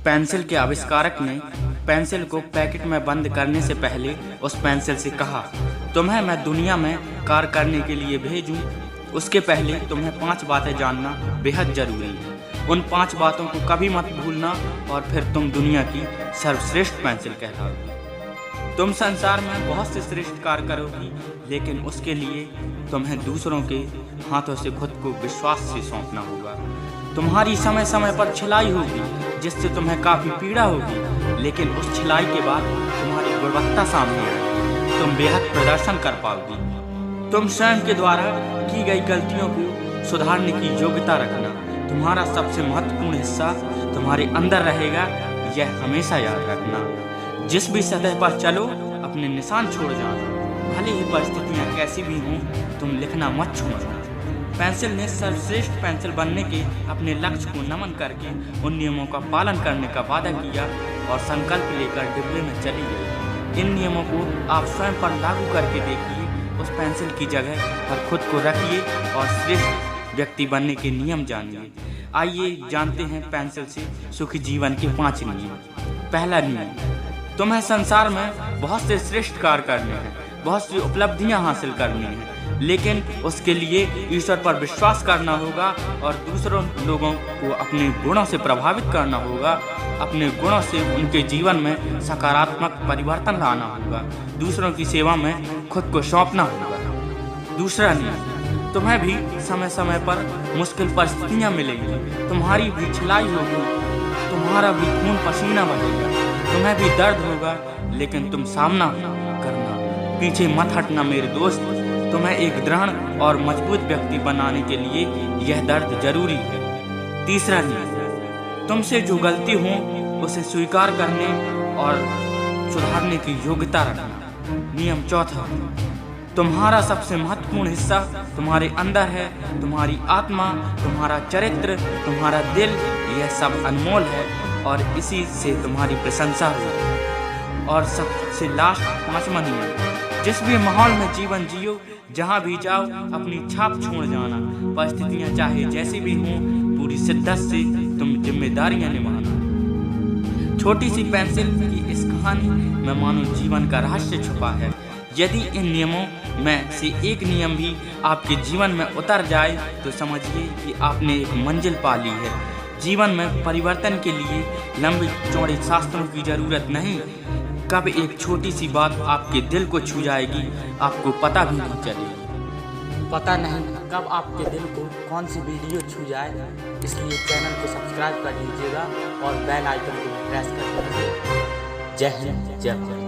Pencil के आविष्कारक ने पेंसिल को पैकेट में बंद करने से पहले उस पेंसिल से कहा, तुम्हें मैं दुनिया में कार्य करने के लिए भेजूं, उसके पहले तुम्हें 5 बातें जानना बेहद जरूरी है। उन 5 बातों को कभी मत भूलना और फिर तुम दुनिया की सर्वश्रेष्ठ पेंसिल कहलाओगी। तुम संसार में बहुत से श्रेष्ठ कार्य करोगी, लेकिन उसके लिए तुम्हें दूसरों के हाथों से खुद को विश्वास से सौंपना होगा। तुम्हारी समय समय पर छिलाई होगी, जिससे तुम्हें काफ़ी पीड़ा होगी, लेकिन उस छिलाई के बाद तुम्हारी गुणवत्ता सामने आएगी, तुम बेहद प्रदर्शन कर पाओगी। तुम स्वयं के द्वारा की गई गलतियों को सुधारने की योग्यता रखना। तुम्हारा सबसे महत्वपूर्ण हिस्सा तुम्हारे अंदर रहेगा, यह हमेशा याद रखना। जिस भी सतह पर चलो अपने निशान छोड़ जाना, भले ही परिस्थितियाँ कैसी भी हों, तुम लिखना मत छोड़ना। पेंसिल ने सर्वश्रेष्ठ पेंसिल बनने के अपने लक्ष्य को नमन करके उन नियमों का पालन करने का वादा किया और संकल्प लेकर डिब्बे में चली गई। इन नियमों को आप स्वयं पर लागू करके देखिए, उस पेंसिल की जगह पर खुद को रखिए और श्रेष्ठ व्यक्ति बनने के नियम जानिए। आइए जानते हैं पेंसिल से सुखी जीवन के 5 नियम। पहला नियम, तुम्हें संसार में बहुत से श्रेष्ठ कार्य करने हैं, बहुत सी उपलब्धियां हासिल करनी हैं, लेकिन उसके लिए ईश्वर पर विश्वास करना होगा और दूसरों लोगों को अपने गुणों से प्रभावित करना होगा। अपने गुणों से उनके जीवन में सकारात्मक परिवर्तन लाना होगा। दूसरों की सेवा में खुद को सौंपना होगा। दूसरा नियम, तुम्हें भी समय समय पर मुश्किल परिस्थितियां मिलेंगी, तुम्हारी भी छिलाई होगी, तुम्हारा भी खून पसीना बहेगा, तुम्हें भी दर्द होगा, लेकिन तुम सामना करना, पीछे मत हटना मेरे दोस्त। तुम्हें एक दृढ़ और मजबूत व्यक्ति बनाने के लिए यह दर्द जरूरी है। तीसरा नियम, तुमसे जो गलती हो उसे स्वीकार करने और सुधारने की योग्यता रखना। नियम चौथा, तुम्हारा सबसे महत्वपूर्ण हिस्सा तुम्हारे अंदर है, तुम्हारी आत्मा, तुम्हारा चरित्र, तुम्हारा दिल, यह सब अनमोल है और इसी से तुम्हारी प्रशंसा होगी। और सबसे लास्ट 5वां नियम, जिस भी माहौल में जीवन जियो, जहाँ भी जाओ, अपनी छाप छोड़ जाना। परिस्थितियाँ चाहे जैसी भी हों, पूरी शिद्दत से तुम जिम्मेदारियाँ निभाना। छोटी सी पेंसिल की इस कहानी में मानो जीवन का रहस्य छुपा है। यदि इन नियमों में से एक नियम भी आपके जीवन में उतर जाए तो समझिए कि आपने एक मंजिल पा ली है। जीवन में परिवर्तन के लिए लंबे चौड़े शास्त्रों की जरूरत नहीं, कब एक छोटी सी बात आपके दिल को छू जाएगी आपको पता भी नहीं चलेगी। पता नहीं कब आपके दिल को कौन सी वीडियो छू जाए, इसलिए चैनल को सब्सक्राइब कर लीजिएगा और बेल आइकन को प्रेस कर दीजिए। जय हिंद, जय भारत।